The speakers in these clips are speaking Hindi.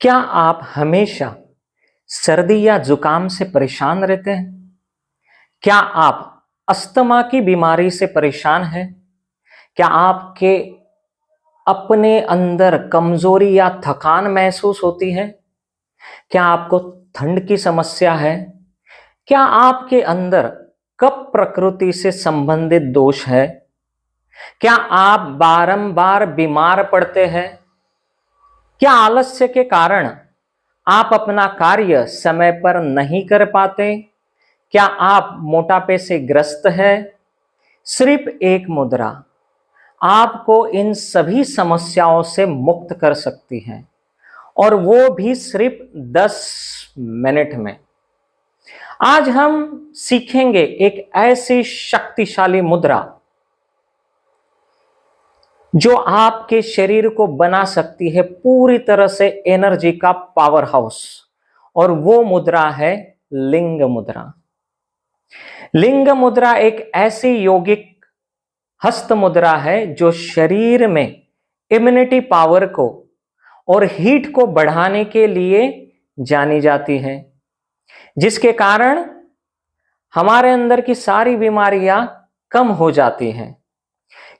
क्या आप हमेशा सर्दी या जुकाम से परेशान रहते हैं? क्या आप अस्थमा की बीमारी से परेशान हैं? क्या आपके अपने अंदर कमजोरी या थकान महसूस होती है? क्या आपको ठंड की समस्या है? क्या आपके अंदर कफ प्रकृति से संबंधित दोष है? क्या आप बारंबार बीमार पड़ते हैं? क्या आलस्य के कारण आप अपना कार्य समय पर नहीं कर पाते? क्या आप मोटापे से ग्रस्त हैं? सिर्फ एक मुद्रा आपको इन सभी समस्याओं से मुक्त कर सकती है, और वो भी सिर्फ 10 मिनट में। आज हम सीखेंगे एक ऐसी शक्तिशाली मुद्रा जो आपके शरीर को बना सकती है पूरी तरह से एनर्जी का पावर हाउस, और वो मुद्रा है लिंग मुद्रा। लिंग मुद्रा एक ऐसी योगिक हस्त मुद्रा है जो शरीर में इम्यूनिटी पावर को और हीट को बढ़ाने के लिए जानी जाती है, जिसके कारण हमारे अंदर की सारी बीमारियां कम हो जाती हैं।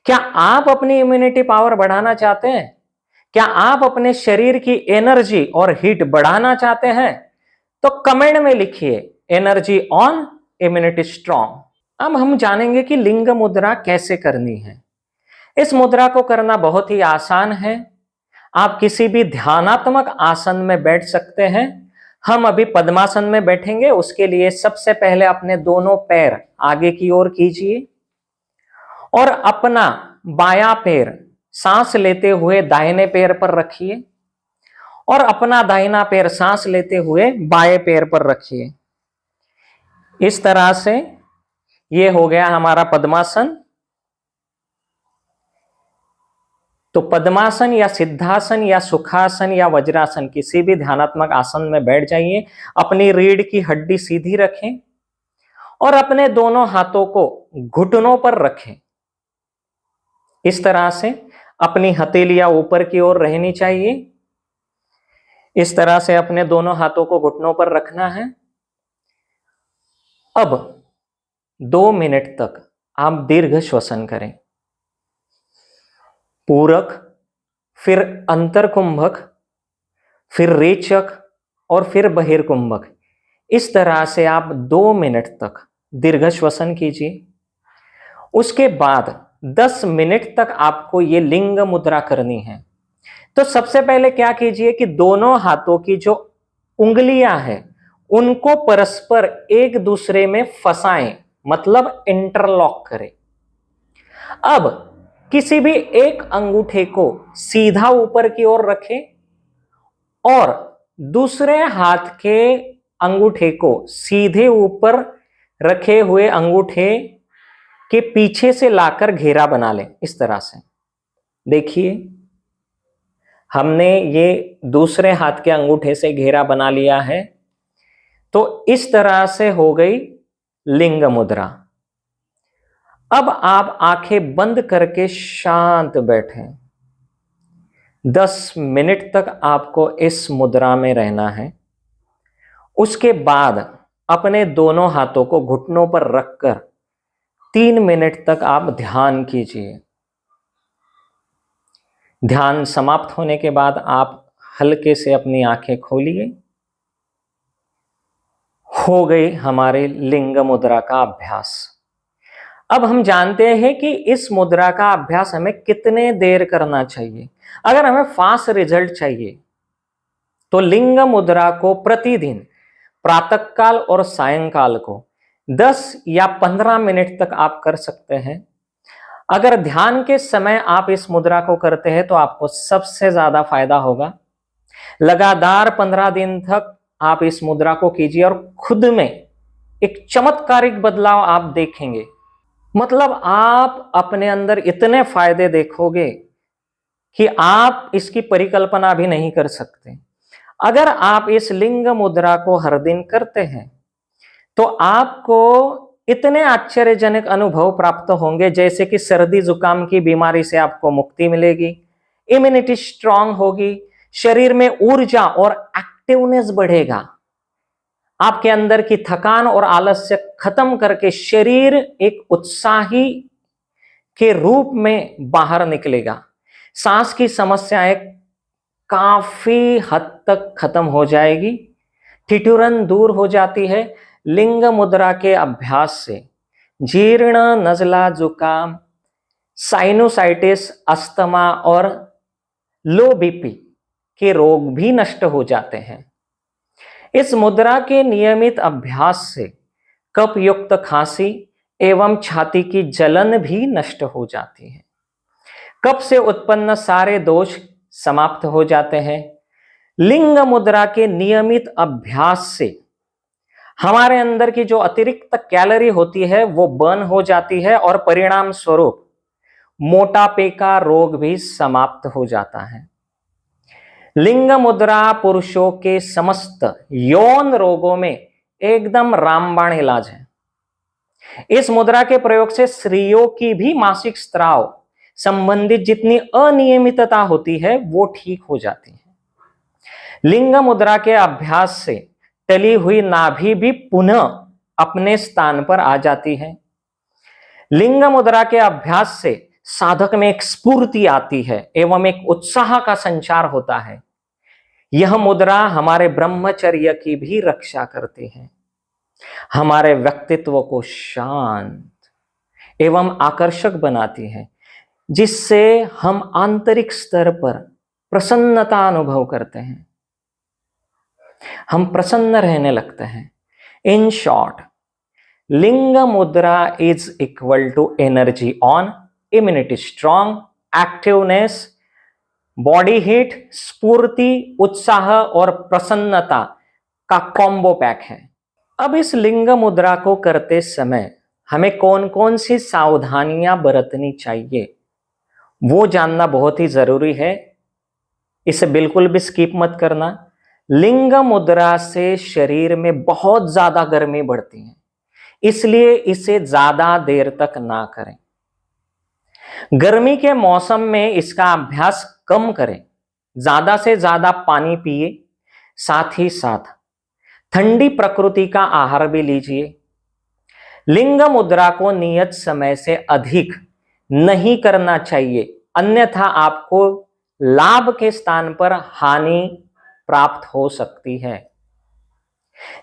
क्या आप अपनी इम्यूनिटी पावर बढ़ाना चाहते हैं? क्या आप अपने शरीर की एनर्जी और हीट बढ़ाना चाहते हैं? तो कमेंट में लिखिए एनर्जी ऑन, इम्यूनिटी स्ट्रॉन्ग। अब हम जानेंगे कि लिंग मुद्रा कैसे करनी है। इस मुद्रा को करना बहुत ही आसान है। आप किसी भी ध्यानात्मक आसन में बैठ सकते हैं। हम अभी पद्मासन में बैठेंगे। उसके लिए सबसे पहले अपने दोनों पैर आगे की ओर कीजिए और अपना बायां पैर सांस लेते हुए दाहिने पैर पर रखिए और अपना दाहिना पैर सांस लेते हुए बाएं पैर पर रखिए। इस तरह से ये हो गया हमारा पद्मासन। तो पद्मासन या सिद्धासन या सुखासन या वज्रासन, किसी भी ध्यानात्मक आसन में बैठ जाइए। अपनी रीढ़ की हड्डी सीधी रखें और अपने दोनों हाथों को घुटनों पर रखें। इस तरह से अपनी हथेलियां ऊपर की ओर रहनी चाहिए। इस तरह से अपने दोनों हाथों को घुटनों पर रखना है। अब 2 मिनट तक आप दीर्घ श्वसन करें। पूरक, फिर अंतरकुंभक, फिर रेचक और फिर बहिर्कुंभक। इस तरह से आप 2 मिनट तक दीर्घ श्वसन कीजिए। उसके बाद 10 मिनट तक आपको ये लिंग मुद्रा करनी है। तो सबसे पहले क्या कीजिए कि दोनों हाथों की जो उंगलियां हैं उनको परस्पर एक दूसरे में फंसाएं, मतलब इंटरलॉक करें। अब किसी भी एक अंगूठे को सीधा ऊपर की ओर रखें और दूसरे हाथ के अंगूठे को सीधे ऊपर रखे हुए अंगूठे के पीछे से लाकर घेरा बना लें। इस तरह से देखिए, हमने ये दूसरे हाथ के अंगूठे से घेरा बना लिया है। तो इस तरह से हो गई लिंग मुद्रा। अब आप आंखें बंद करके शांत बैठें। 10 मिनट तक आपको इस मुद्रा में रहना है। उसके बाद अपने दोनों हाथों को घुटनों पर रखकर 3 मिनट तक आप ध्यान कीजिए। ध्यान समाप्त होने के बाद आप हल्के से अपनी आंखें खोलिए। हो गई हमारे लिंग मुद्रा का अभ्यास। अब हम जानते हैं कि इस मुद्रा का अभ्यास हमें कितने देर करना चाहिए। अगर हमें फास्ट रिजल्ट चाहिए तो लिंग मुद्रा को प्रतिदिन प्रातःकाल और सायंकाल को 10 या 15 मिनट तक आप कर सकते हैं। अगर ध्यान के समय आप इस मुद्रा को करते हैं तो आपको सबसे ज्यादा फायदा होगा। लगातार 15 दिन तक आप इस मुद्रा को कीजिए और खुद में एक चमत्कारिक बदलाव आप देखेंगे। मतलब आप अपने अंदर इतने फायदे देखोगे कि आप इसकी परिकल्पना भी नहीं कर सकते। अगर आप इस लिंग मुद्रा को हर दिन करते हैं तो आपको इतने आश्चर्यजनक अनुभव प्राप्त होंगे, जैसे कि सर्दी जुकाम की बीमारी से आपको मुक्ति मिलेगी, इम्यूनिटी स्ट्रांग होगी, शरीर में ऊर्जा और एक्टिवनेस बढ़ेगा। आपके अंदर की थकान और आलस्य खत्म करके शरीर एक उत्साही के रूप में बाहर निकलेगा। सांस की समस्याएं काफी हद तक खत्म हो जाएगी, ठिठुरन दूर हो जाती है। लिंग मुद्रा के अभ्यास से जीर्ण, नजला, जुकाम, साइनोसाइटिस, अस्थमा और लो बीपी के रोग भी नष्ट हो जाते हैं। इस मुद्रा के नियमित अभ्यास से कफ युक्त खांसी एवं छाती की जलन भी नष्ट हो जाती है। कफ से उत्पन्न सारे दोष समाप्त हो जाते हैं। लिंग मुद्रा के नियमित अभ्यास से हमारे अंदर की जो अतिरिक्त कैलोरी होती है वो बर्न हो जाती है और परिणाम स्वरूप मोटापे का रोग भी समाप्त हो जाता है। लिंग मुद्रा पुरुषों के समस्त यौन रोगों में एकदम रामबाण इलाज है। इस मुद्रा के प्रयोग से स्त्रियों की भी मासिक स्राव संबंधित जितनी अनियमितता होती है वो ठीक हो जाती है। लिंग मुद्रा के अभ्यास से टली हुई नाभि भी पुनः अपने स्थान पर आ जाती है। लिंग मुद्रा के अभ्यास से साधक में एक स्फूर्ति आती है एवं एक उत्साह का संचार होता है। यह मुद्रा हमारे ब्रह्मचर्य की भी रक्षा करती है, हमारे व्यक्तित्व को शांत एवं आकर्षक बनाती है, जिससे हम आंतरिक स्तर पर प्रसन्नता अनुभव करते हैं, हम प्रसन्न रहने लगते हैं। इन शॉर्ट, लिंग मुद्रा is equal to energy on, immunity strong, activeness, body heat, स्फूर्ति, उत्साह और प्रसन्नता का कॉम्बो पैक है। अब इस लिंग मुद्रा को करते समय हमें कौन कौन सी सावधानियां बरतनी चाहिए वो जानना बहुत ही जरूरी है। इसे बिल्कुल भी स्किप मत करना। लिंग मुद्रा से शरीर में बहुत ज्यादा गर्मी बढ़ती है, इसलिए इसे ज्यादा देर तक ना करें। गर्मी के मौसम में इसका अभ्यास कम करें, ज्यादा से ज्यादा पानी पिए, साथ ही साथ ठंडी प्रकृति का आहार भी लीजिए। लिंग मुद्रा को नियत समय से अधिक नहीं करना चाहिए, अन्यथा आपको लाभ के स्थान पर हानि प्राप्त हो सकती है।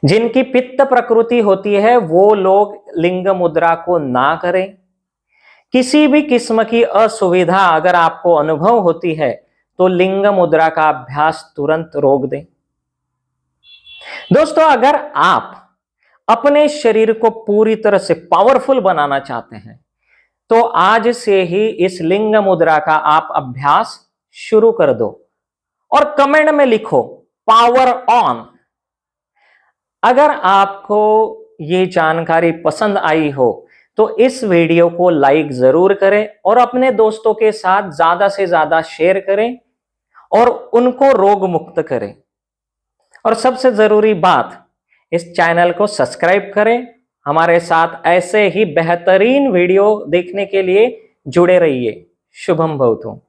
जिनकी पित्त प्रकृति होती है वो लोग लिंग मुद्रा को ना करें। किसी भी किस्म की असुविधा अगर आपको अनुभव होती है तो लिंग मुद्रा का अभ्यास तुरंत रोक दें। दोस्तों, अगर आप अपने शरीर को पूरी तरह से पावरफुल बनाना चाहते हैं तो आज से ही इस लिंग मुद्रा का आप अभ्यास शुरू कर दो और कमेंट में लिखो पावर ऑन। अगर आपको ये जानकारी पसंद आई हो तो इस वीडियो को लाइक जरूर करें और अपने दोस्तों के साथ ज्यादा से ज्यादा शेयर करें और उनको रोग मुक्त करें। और सबसे जरूरी बात, इस चैनल को सब्सक्राइब करें। हमारे साथ ऐसे ही बेहतरीन वीडियो देखने के लिए जुड़े रहिए। शुभम भवतु।